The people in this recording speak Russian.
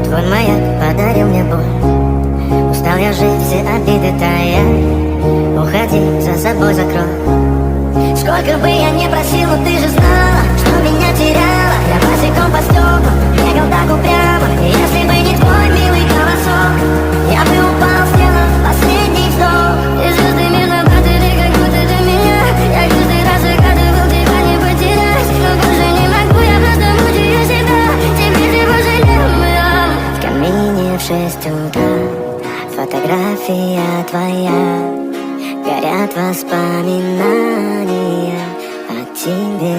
Твой маяк подарил мне боль. Устал я жить, все обиды тая. Уходи, за собой закрой. Сколько бы я ни просил, но ты же знала, что меня теряла. Я босиком по стеклам бегал так упрямо. И если бы не твой милый голосок, я бы упал, сделав последний вздох. И звезды мирно падали, как будто для меня. Я каждый раз загадывал тебя не потерять. Но больше не могу, я просто мучаю себя. Теперь ты пожалел меня. В камине в 6 утра фотография твоя. Горят воспоминания о тебе.